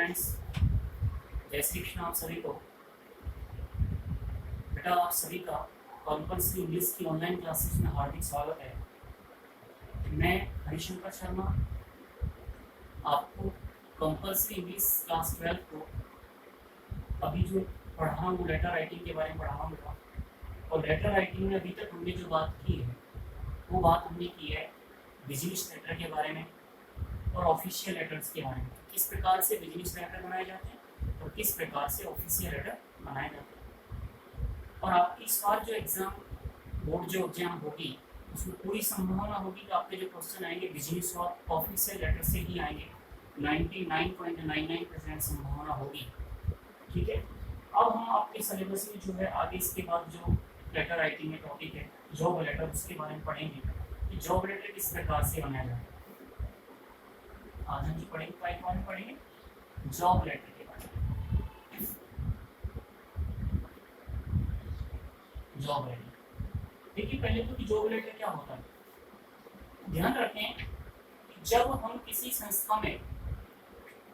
Friends, जय श्री कृष्ण आप सभी को। बेटा आप सभी का कंपल्सरी इंग्लिश की ऑनलाइन क्लासेस में हार्दिक स्वागत है। मैं हरिशंकर शर्मा आपको कंपल्सरी इंग्लिश क्लास 12 को अभी जो पढ़ा रहा हूँ लेटर राइटिंग के बारे में पढ़ा रहा हूँ। और लेटर राइटिंग में अभी तक हमने जो बात की है वो बात हमने की है बिजनेस लेटर के बारे में और ऑफिशियल लेटर्स के बारे में, किस प्रकार से बिजनेस लेटर बनाए जाते हैं और किस प्रकार से ऑफिशियल लेटर बनाए जाते हैं। और आपकी इस बार जो बोर्ड जो एग्जाम होगी उसमें पूरी संभावना होगी कि आपके जो क्वेश्चन आएंगे बिजनेस और ऑफिशियल लेटर से ही आएंगे। 99.99% संभावना होगी। ठीक है, अब हम आपके सिलेबस में जो है आगे इसके बाद जो लेटर राइटिंग में टॉपिक है जॉब लेटर, उसके बारे में पढ़ेंगे कि जॉब लेटर किस प्रकार से बनाया जाता है। आज हम जो पढ़ेंगे जॉब लेटर के बारे में। जॉब लेटर देखिए, पहले तो कि जॉब लेटर क्या होता है, ध्यान रखें कि जब हम किसी संस्था में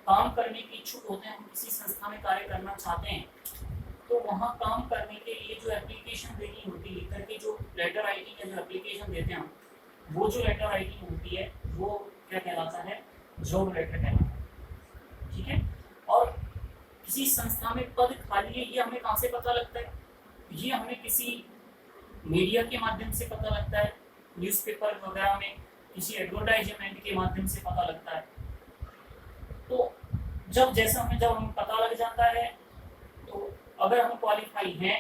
काम करने के इच्छुक होते हैं, हम किसी संस्था में कार्य करना चाहते हैं, तो वहाँ काम करने के लिए जो एप्लीकेशन देनी होती है, लिख करके जो लेटर राइटिंग का जो एप्लीकेशन देते हैं, वो जो लेटर राइटिंग होती है वो क्या कहलाता है, जॉब लेटर कहलाता है। ठीक है, और किसी संस्था में पद खाली है, ये हमें कहाँ से पता लगता है, ये हमें किसी मीडिया के माध्यम से पता लगता है, न्यूज़पेपर वगैरह में किसी एडवर्टाइजमेंट के माध्यम से पता लगता है। तो जब हमें पता लग जाता है, तो अगर हम क्वालिफाई हैं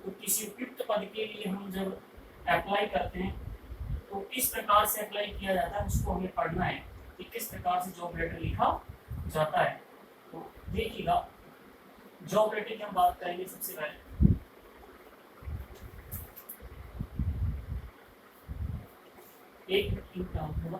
तो किसी उपयुक्त पद के लिए हम जब अप्लाई करते हैं तो किस प्रकार से अप्लाई किया जाता है उसको हमें पढ़ना है कि किस प्रकार से जॉब लेटर लिखा जाता है। तो देखिएगा, जॉब लेटर की हम बात करेंगे। सबसे पहले एक मिनट,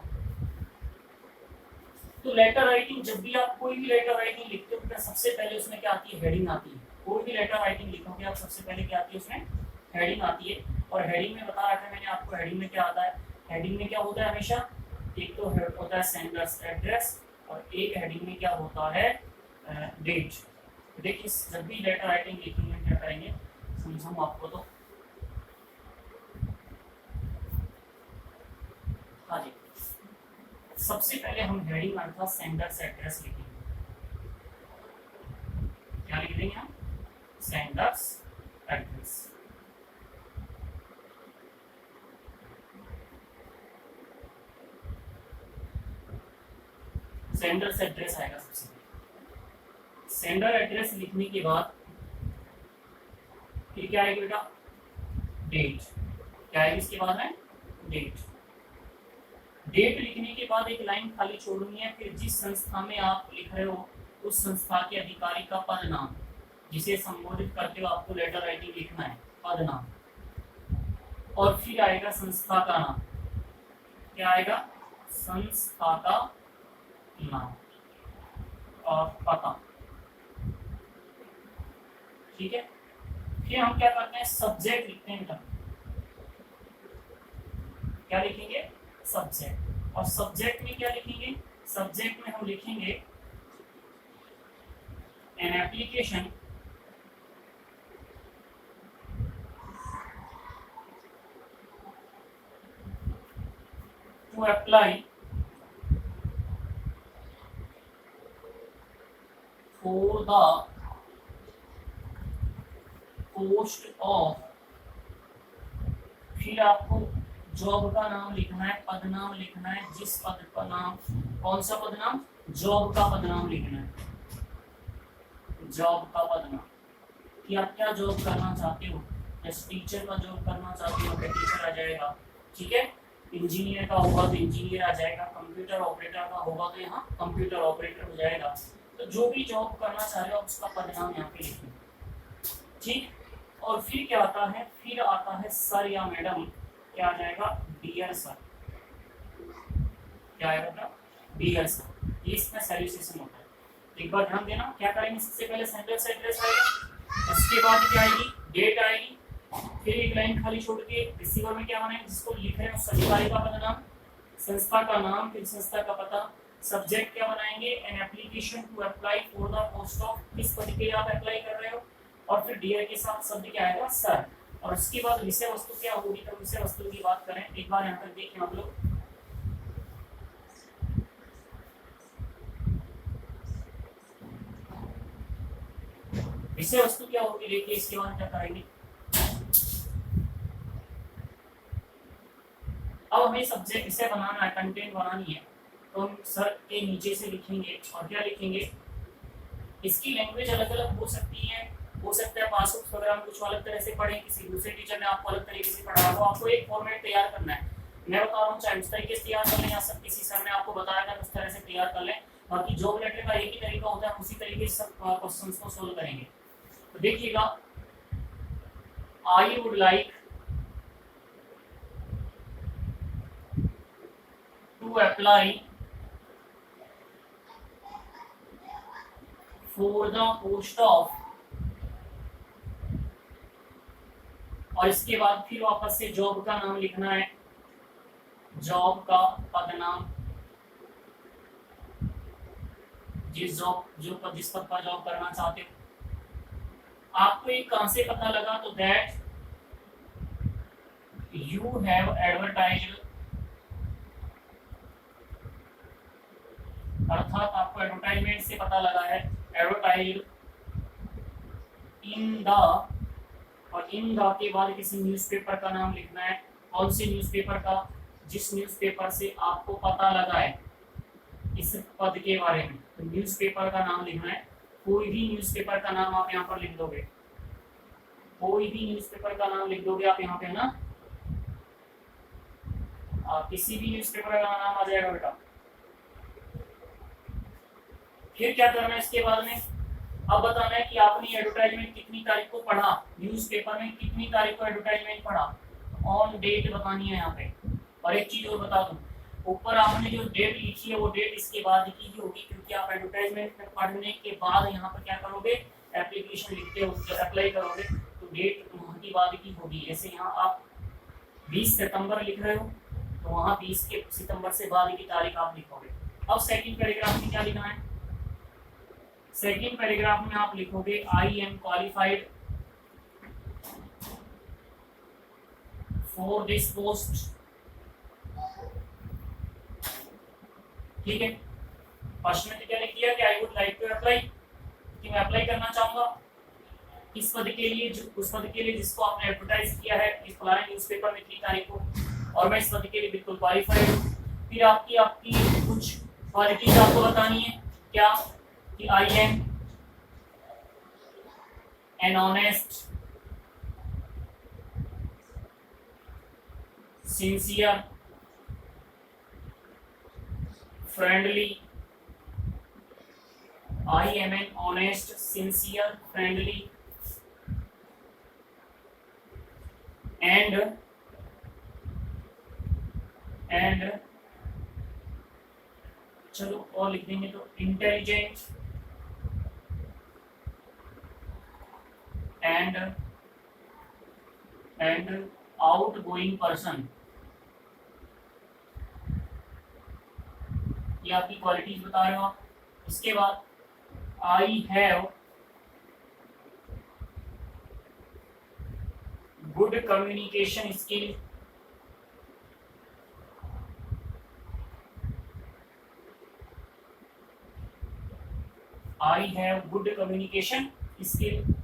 तो लेटर राइटिंग, जब भी आप कोई भी लेटर राइटिंग लिखते हो सबसे पहले उसमें क्या आती है, हेडिंग आती है। कोई भी लेटर राइटिंग लिखोगे आप सबसे पहले क्या आती है, उसमें हेडिंग आती है। और हेडिंग में बता रखा है मैंने आपको, हेडिंग में क्या आता है, हेडिंग में क्या होता है हमेशा, एक तो होता है सेंडर्स एड्रेस और एक हेडिंग में क्या होता है, डेट। देखिए, जब भी लेटर राइटिंग लिखेंगे क्या करेंगे समझाऊं आपको। तो हाँ जी, सबसे पहले हम हेडिंग अर्थात सेंडर्स एड्रेस लिखेंगे। क्या लिख देंगे हम, सेंडर्स एड्रेस। सेंडर्स एड्रेस आएगा सबसे पहले। सेंडर एड्रेस लिखने के बाद फिर क्या आएगा बेटा, डेट। क्या आएगी इसके बाद में, डेट। डेट लिखने के बाद एक लाइन खाली छोड़नी है। फिर जिस संस्था में आप लिख रहे हो उस संस्था के अधिकारी का पद नाम, जिसे संबोधित करते हो आपको लेटर राइटिंग लिखना है, पद नाम। और फिर आएगा संस्था का नाम। क्या आएगा, संस्था का नाम और पता। ठीक है, फिर हम क्या करते हैं, सब्जेक्ट लिखते हैं। क्या लिखेंगे, सब्जेक्ट। और सब्जेक्ट में क्या लिखेंगे, सब्जेक्ट में हम लिखेंगे an application to apply for the post of, फिर आपको जॉब का नाम लिखना है, पद नाम लिखना है, जिस पद का नाम, कौन सा पद नाम, जॉब का पद नाम लिखना है, जॉब का पद नाम कि आप क्या जॉब करना चाहते हो। जैसे टीचर का जॉब करना चाहते हो तो टीचर आ जाएगा। ठीक है, इंजीनियर का होगा तो इंजीनियर आ जाएगा, कंप्यूटर ऑपरेटर का होगा तो यहाँ कंप्यूटर ऑपरेटर हो जाएगा। तो जो भी जॉब करना चाह रहे हो उसका पद नाम यहाँ पे लिखें। ठीक, और फिर क्या आता है, फिर आता है सर या मैडम। क्या आ जाएगा, डियर सर। क्या आएगा, डियर सर। ये इसमें सैल्यूटेशन होता है। एक बार ध्यान देना, क्या करेंगे, सबसे पहले सेंडर्स एड्रेस आएगा, उसके बाद क्या आएगी, डेट आएगी। फिर एक लाइन खाली छोड़ के रिसीवर में क्या बनाएंगे, जिसको लिख रहे हैं उस अधिकारी का पद नाम, संस्था का नाम, फिर संस्था का पता, सब्जेक्ट क्या बनाएंगे, an application to apply for the post of, किस पद के लिए आप अप्लाई कर रहे हो, और फिर डियर के साथ शब्द क्या आएगा, सर, और उसके बाद विषय वस्तु क्या होगी, तो विषय वस्तु की बात करें एक बार यहाँ पर देखें आप लोग, विषय वस्तु क्या होगी, देखिए इसके बाद क्या करेंगे। अब हमें सब्जेक्ट विषय बनाना है, कंटेंट बनानी है, तो हम सर के नीचे से लिखेंगे और क्या लिखेंगे, इसकी लैंग्वेज अलग अलग हो सकती है, हो सकता है पासबुक वगैरह में कुछ अलग तरह से पढ़े, किसी दूसरे टीचर ने आपको अलग तरीके से पढ़ाया, तो आपको एक फॉर्मेट तैयार करना है। मैं बता रहा हूँ चाहे उस तरीके से तैयार कर लें या सब किसी सर ने आपको बताया था उस तरह से तैयार कर लें, बाकी जॉब लेटर का एक ही तरीका होता है, उसी तरीके से सब क्वेश्चंस को सोल्व करेंगे। तो देखिएगा, I would like to apply for the post of, और इसके बाद फिर वापस से जॉब का नाम लिखना है, जॉब का पद नाम, जिस पद पर जॉब करना चाहते हो। आपको एक कहां से पता लगा, तो दैट यू हैव एडवर्टाइज्ड, अर्थात आपको एडवर्टाइजमेंट से पता लगा है, एडवर्टाइज्ड इन द, और इन द के बाद किसी न्यूज़पेपर का नाम लिखना है, कौन से न्यूज़पेपर का, जिस न्यूज़पेपर से आपको पता लगा है इस पद के बारे में, तो न्यूज़पेपर का नाम लिखना है। कोई भी न्यूज़पेपर का नाम आप यहाँ पर लिख दोगे, कोई भी न्यूज़पेपर का नाम लिख दोगे आप यहाँ पे, है ना, किसी भी न्यूज़पेपर का नाम आ जाएगा बेटा। फिर क्या करना है इसके बाद में, अब बताना है कि आपने एडवर्टाइजमेंट कितनी तारीख को पढ़ा, न्यूज़पेपर में कितनी तारीख को एडवर्टाइजमेंट पढ़ा, ऑन डेट बतानी है यहाँ पे। और एक चीज और बता दूं, ऊपर आपने जो डेट लिखी है वो डेट इसके बाद की होगी, क्योंकि आप एडवर्टाइजमेंट पढ़ने के बाद यहाँ पर क्या करोगे, एप्लीकेशन लिखते हो, अप्लाई करोगे, तो डेट वहाँ की बाद की होगी। जैसे यहाँ आप 20 सितंबर लिख रहे हो, तो वहाँ 20 के सितंबर से बाद की तारीख आप लिखोगे। अब सेकंड पैराग्राफ में क्या लिखना है, सेकंड पैराग्राफ में आप लिखोगे I am qualified for this post, ठीक है। फर्स्ट में क्या लिख दिया कि I would like to apply, कि मैं अप्लाई करना चाहूंगा किस पद के लिए, उस पद के लिए जिसको आपने एडवर्टाइज किया है इस फलाने न्यूज़पेपर में इतनी तारीख को, और मैं इस पद के लिए बिल्कुल क्वालिफाइड हूँ। फिर आपकी कुछ क्वालिटीज आपको बतानी है, क्या, कि I M an honest, sincere, friendly, I am an honest, sincere, friendly, and चलो और लिख देंगे तो इंटेलिजेंट and outgoing person, ये आपकी क्वालिटीज बता रहे हो आप। इसके बाद आई have good communication skill, I have good communication skill,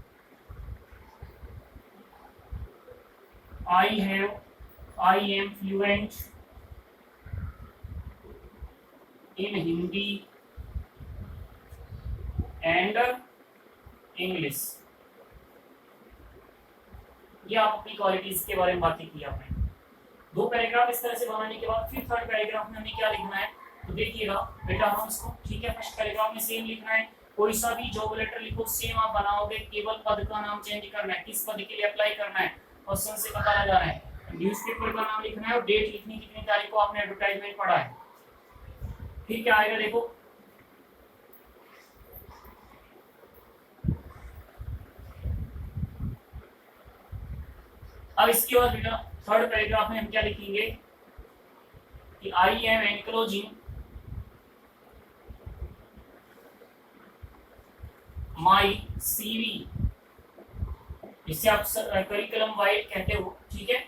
I am fluent in Hindi and English. ये आप अपनी क्वालिटीज के बारे में बातें की आपने। दो पैराग्राफ इस तरह से बनाने के बाद फिर थर्ड पैराग्राफ में हमें क्या लिखना है, तो देखिएगा बेटा हम इसको, ठीक है, फर्स्ट पैराग्राफ में सेम लिखना है, कोई सा भी जॉब लेटर लिखो सेम आप बनाओगे, केवल पद का नाम चेंज करना है, किस पद के लिए अप्लाई करना है क्वेश्चन से पता लगाना है, न्यूज़पेपर का नाम लिखना है और डेट लिखनी कितनी तारीख को आपने एडवर्टाइजमेंट पढ़ा है। फिर क्या आएगा देखो, अब इसके बाद बेटा थर्ड पैराग्राफ में हम क्या लिखेंगे कि I am enclosing my CV, जिसे आप करिकुलम वाइट कहते हो, ठीक है,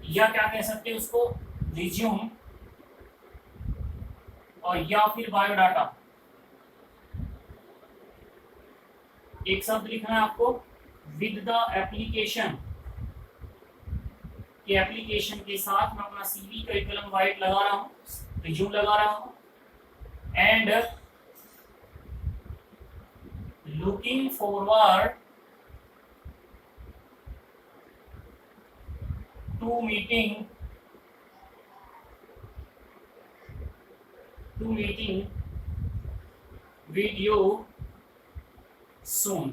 या क्या कह सकते हो उसको, रिज्यूम, और या फिर बायोडाटा। एक शब्द लिखना है आपको विद द एप्लीकेशन, के एप्लीकेशन के साथ मैं अपना सीवी करिकुलम वाइट लगा रहा हूँ, रिज्यूम लगा रहा हूँ, and looking forward to meeting with you soon,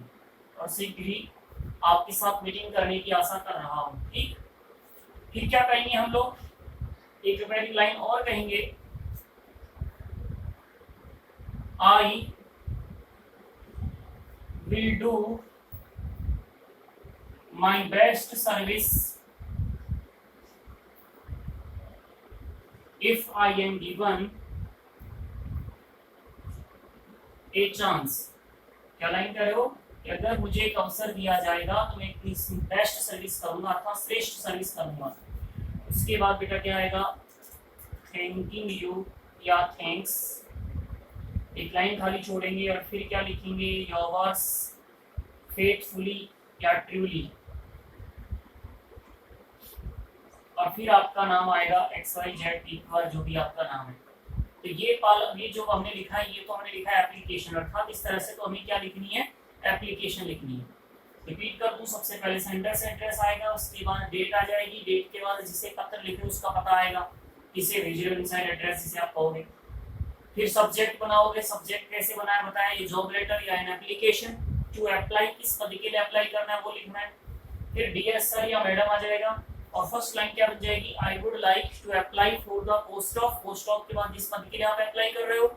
और शीघ्र ही आपके साथ मीटिंग करने की आशा कर रहा हूँ। ठीक, फिर क्या कहेंगे हम लोग, एक पहली लाइन और कहेंगे, I will do my best service if I am given a chance. क्या लाइन कर रहे हो कि अगर मुझे एक अवसर दिया जाएगा तो मैं अपनी बेस्ट सर्विस करूंगा अर्थात श्रेष्ठ सर्विस करूंगा। उसके बाद बेटा क्या आएगा, थैंकिंग यू या थैंक्स, एक लाइन खाली छोड़ेंगे और फिर क्या लिखेंगे, योर्स फेथफुली या ट्रूली, और फिर आपका नाम आएगा XYZ इक्वल जो भी आपका नाम है। तो ये जो हमने लिखा है, ये तो हमने लिखा है एप्लीकेशन, अर्थात इस तरह से तो हमें क्या लिखनी है, एप्लीकेशन लिखनी है। रिपीट कर दूं, सबसे पहले सेंडर से एड्रेस आएगा, उसके बाद डेट आ जाएगी, डेट के बाद जिसे पत्र लिखे उसका पता आएगा, इसे विजुअल इनसाइड एड्रेस जिसे आप कहोगे। फिर सब्जेक्ट बनाओगे, सब्जेक्ट कैसे बनाया बताया, ये जॉब लेटर या एन एप्लीकेशन टू अप्लाई, किस पद के लिए अप्लाई करना है वो लिखना है। फिर डियर सर या मैडम आ जाएगा, और फर्स्ट लाइन क्या बन जाएगी, I would like to apply for the post of, post of के बाद जिस पद के लिए आप अप्लाई कर रहे हो,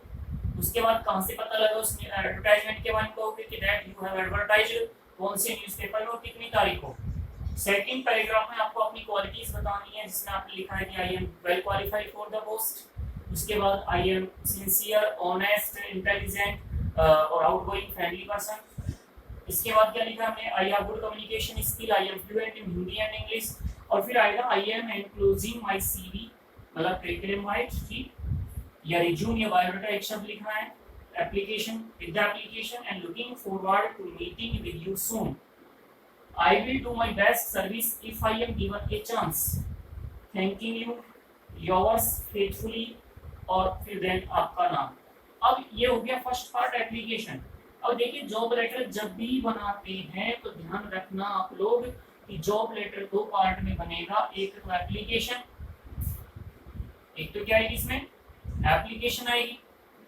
उसके बाद कहां से पता लगा, उस एडवर्टाइजमेंट के बारे में कहोगे कि दैट यू हैव एडवर्टाइज्ड, कौन से न्यूज़पेपर में और कितनी तारीख को। सेकंड पैराग्राफ में आपको अपनी क्वालिटीज बतानी है, जिसमें आपने लिखा है कि I am well qualified for the post, उसके बाद I am sincere, honest, intelligent और आउटगोइंग फ्रेंडली पर्सन। इसके बाद क्या लिखा हमने, I have good communication skill, I am fluent in Hindi and English, और फिर आएगा I am enclosing my CV, मतलब करिकुलम वाइट, ठीक, या रिज्यूम या बायोडाटा एक शब्द लिखना है, application with the application, and looking forward to meeting with you soon, I will do my best service if I am given a chance, thanking you, yours faithfully, और फिर then आपका नाम। अब ये हो गया फर्स्ट पार्ट एप्लीकेशन। अब देखिए जॉब लेटर जब भी बनाते हैं तो ध्यान रखना आप लोग कि जॉब लेटर दो पार्ट में बनेगा, एक तो एप्लीकेशन, एक तो क्या आएगी इसमें एप्लीकेशन आएगी,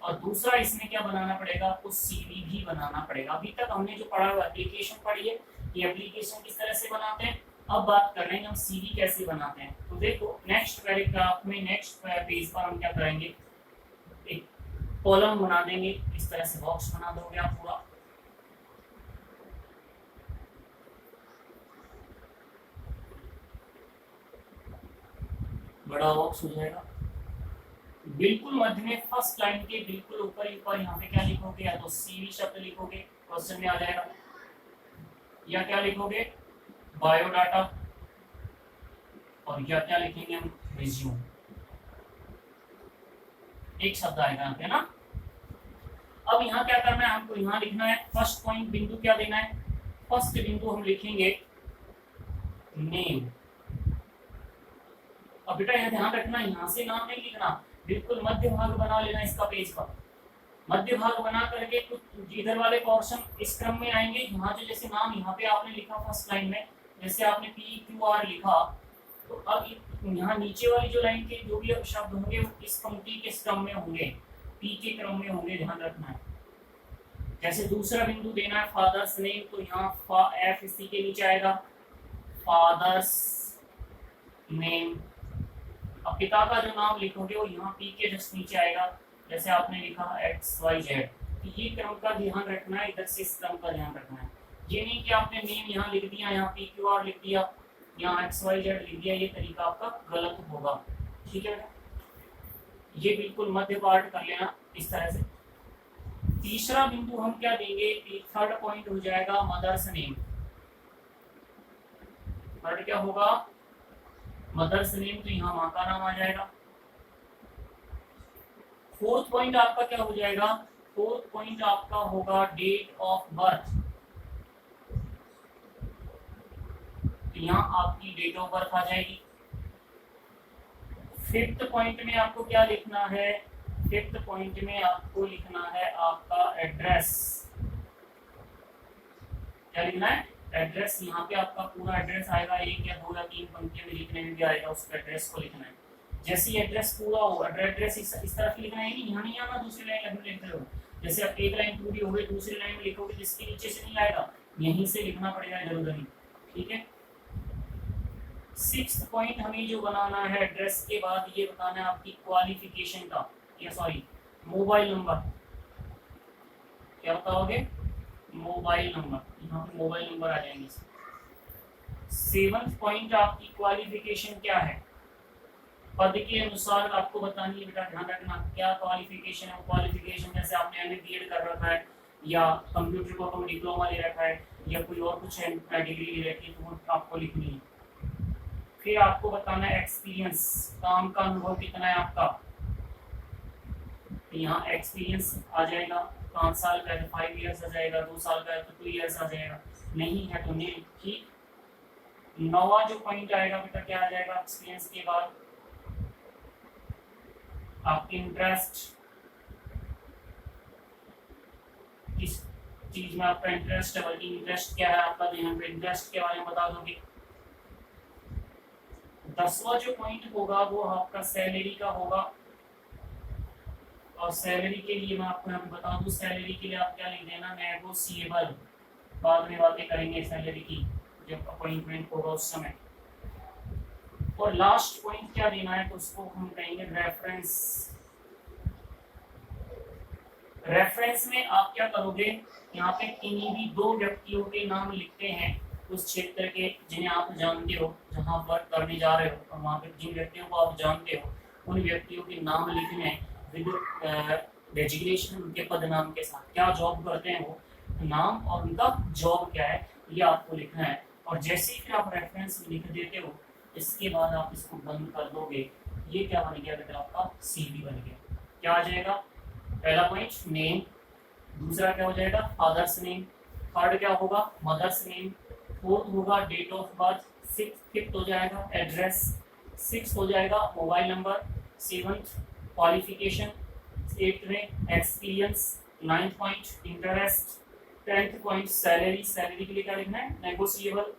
और दूसरा इसमें क्या बनाना पड़ेगा, आपको सीवी भी बनाना पड़ेगा। अभी तक हमने जो पढ़ा हुआ एप्लीकेशन पढ़ी है, ये एप्लीकेशन किस तरह से बनाते हैं, अब बात कर रहे हैं हम सीवी कैसे बनाते हैं। तो देखो नेक्स्ट पैराग्राफ में, नेक्स्ट पेज पर हम क्या करेंगे, एक कॉलम बना देंगे, इस तरह से बॉक्स बना दोगे आप पूरा, बड़ा बॉक्स हो जाएगा। बिल्कुल मध्य में फर्स्ट लाइन के बिल्कुल ऊपर यहाँ पे क्या लिखोगे, या तो सीवी शब्द लिखोगे, क्वेश्चन में आ जाएगा, या क्या लिखोगे बायोडाटा, और या क्या लिखेंगे हम रिज्यूम, एक शब्द आएगा यहाँ पे ना। अब यहाँ क्या करना है हमको, यहाँ लिखना है फर्स्ट पॉइंट, बिंदु क्या देना है, फर्स्ट बिंदु हम लिखेंगे नेम। अब बेटा यहाँ ध्यान रखना, यहाँ से नाम नहीं लिखना, बिल्कुल मध्य भाग बना लेना इसका पेज का, मध्य भाग बना करके कुछ इधर वाले पोर्शन इस क्रम में आएंगे। यहाँ जो जैसे नाम यहाँ पे आपने लिखा फर्स्ट लाइन में, जैसे आपने PQR लिखा, तो अब यहाँ नीचे वाली जो लाइन के जो भी शब्द होंगे वो इस पंक्ति के क्रम में होंगे, पी के क्रम में होंगे, ध्यान रखना है। जैसे दूसरा बिंदु देना है फादर्स नेम, तो यहाँ F इसी के नीचे आएगा फादर्स नेम। अब पिता का जो नाम लिखोगे वो यहाँ P के जस्ट नीचे आएगा, जैसे आपने लिखा XYZ। ये क्रम का ध्यान रखना है, इधर से इस क्रम का ध्यान रखना है। ये नहीं कि आपने नेम यहाँ लिख दिया, यहाँ PQR लिख दिया, यहाँ XYZ लिख दिया, ये तरीका आपका गलत होगा, ठीक है। ये बिल्कुल मध्य पार्ट कर लेना इस तरह से। तीसरा बिंदु हम क्या देंगे, थर्ड पॉइंट हो जाएगा मदर्स नेम। थर्ड क्या होगा, मदर्स नेम, तो यहाँ माँ का नाम आ जाएगा। फोर्थ पॉइंट आपका क्या हो जाएगा, फोर्थ पॉइंट आपका होगा डेट ऑफ बर्थ। तो यहाँ आपकी डेट ऑफ बर्थ आ जाएगी। फिफ्थ पॉइंट में आपको क्या लिखना है, फिफ्थ पॉइंट में आपको लिखना है आपका एड्रेस। क्या लिखना है, एड्रेस। यहाँ पे आपका पूरा एड्रेस आएगा, एक या दो या तीन पंक्तियों में लिखने में भी आएगा, उसका एड्रेस को लिखना है। जैसे एड्रेस पूरा हो, एड्रेस इस तरफ लिखना है, यहाँ नहीं आना, दूसरी लाइन लिख रहे हो। जैसे आप एक लाइन पूरी हो गई, दूसरी लाइन में लिखोगे जिसके नीचे से नहीं आएगा, यहीं से लिखना पड़ेगा जरूर नहीं, ठीक है। सिक्स्थ पॉइंट हमें जो बनाना है एड्रेस के बाद, ये बताना है आपकी क्वालिफिकेशन का, या सॉरी मोबाइल नंबर। क्या बताओगे, मोबाइल नंबर, यहाँ पे मोबाइल नंबर आ जाएंगे। सेवंथ पॉइंट आपकी क्वालिफिकेशन क्या है, पद के अनुसार आपको बतानी है बेटा, ध्यान रखना क्या क्वालिफिकेशन है। क्वालिफिकेशन जैसे आपने एमए बीएड कर रखा है, या कंप्यूटर को आपने डिप्लोमा ले रखा है, या कोई और कुछ है डिग्री ले रखी है, तो वो आपको लिखनी है। फिर आपको बताना है एक्सपीरियंस, काम का अनुभव कितना है आपका, तो यहाँ एक्सपीरियंस आ जाएगा। 5 साल का है तो 5 ईयर्स आ जाएगा, 2 साल का है तो 2 ईयर्स आ जाएगा, नहीं है तो नहीं, ठीक। नौवां जो पॉइंट आएगा बेटा क्या आ जाएगा, एक्सपीरियंस के बाद आपकी इंटरेस्ट, किस चीज में आपका इंटरेस्ट है, बल्कि इंटरेस्ट क्या है आपका, यहाँ पे इंटरेस्ट के बारे में बता दोगे। 10वां जो पॉइंट होगा वो आपका सैलरी का होगा, और सैलरी के लिए मैं आपको यहाँ पे बता दूं, सैलरी के लिए आप क्या लिख देना, नेगोशिएबल। बाद में बातें करेंगे सैलरी की जब अपॉइंटमेंट होगा उस समय। और लास्ट पॉइंट क्या देना है, तो उसको हम कहेंगे रेफरेंस। रेफरेंस में आप क्या करोगे, यहाँ पे किन्हीं भी 2 व्यक्तियों के नाम लिखते हैं उस क्षेत्र के जिन्हें आप जानते हो, जहाँ वर्क करने जा रहे हो, और वहाँ पे जिन व्यक्तियों को आप जानते हो उन व्यक्तियों के नाम लिखने विद डेजिग्नेशन, उनके पद नाम के साथ, क्या जॉब करते हैं वो, नाम और उनका जॉब क्या है, ये आपको लिखना है। और जैसे ही फिर आप रेफरेंस लिख देते हो, इसके बाद आप इसको बंद कर दोगे, ये क्या बन गया बेटा आपका सीवी बन गया। क्या आ जाएगा, पहला पॉइंट नेम, दूसरा क्या हो जाएगा फादर्स नेम, थर्ड क्या होगा मदर्स नेम, फोर्थ होगा डेट ऑफ बर्थ, फिफ्थ हो जाएगा एड्रेस, सिक्स्थ हो जाएगा mobile number, seventh qualification, eighth में experience, ninth point interest, 10th point salary, salary के लिए क्या लिखना है नेगोशिएबल।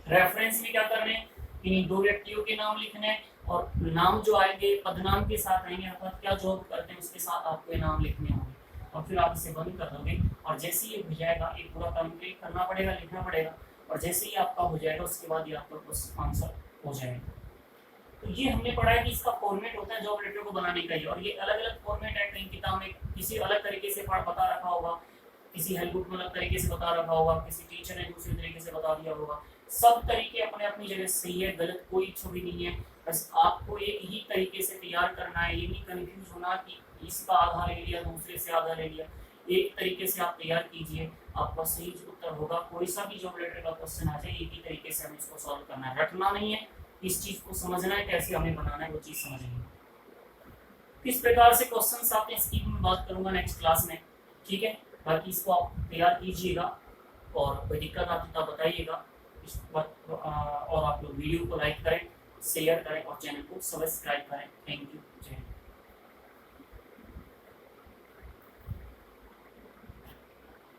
रेफरेंस में क्या करना है, इन्हीं 2 व्यक्तियों के नाम लिखने हैं, और नाम जो आएंगे पदनाम के साथ रहेंगे, अर्थात क्या जॉब करते हैं उसके साथ आपको ये नाम लिखने होंगे। और फिर आप इसे बंद कर दोगे, और जैसे ही हो जाएगा, एक पूरा कंप्लीट करना पड़ेगा, लिखना पड़ेगा, और जैसे ही आपका हो जाएगा उसके बाद ये आपका क्वेश्चन आंसर हो जाएगा। तो ये हमने पढ़ा है कि इसका फॉर्मेट होता है जॉब लेटर को बनाने का ही, और ये अलग अलग फॉर्मेट है, कहीं किताब में किसी अलग तरीके से बता रखा होगा, किसी हेल्प बुक में अलग तरीके से बता रखा होगा, किसी टीचर ने दूसरे तरीके से बता दिया होगा। सब तरीके अपने अपनी जगह सही है, गलत कोई छवि नहीं है, बस आपको एक ही तरीके से तैयार करना है। ये नहीं कंफ्यूज होना कि इसका आधा ले लिया दूसरे से आधा ले लिया, एक तरीके से आप तैयार कीजिए, आपका सही उत्तर होगा। कोई सा भी जॉब लेटर का क्वेश्चन आ जाए, एक ही तरीके से हमें इसको सॉल्व करना है, रटना नहीं है, इस चीज को समझना है, कैसे हमें बनाना है वो चीज समझनी है। किस प्रकार से क्वेश्चंस आते हैं इसकी मैं बात करूंगा नेक्स्ट क्लास में, ठीक है। बाकी इसको आप तैयार कीजिएगा, और कोई दिक्कत आती तो बताइएगा। और आप लोग वीडियो को लाइक करें, शेयर करें और चैनल को सब्सक्राइब करें। Thank you.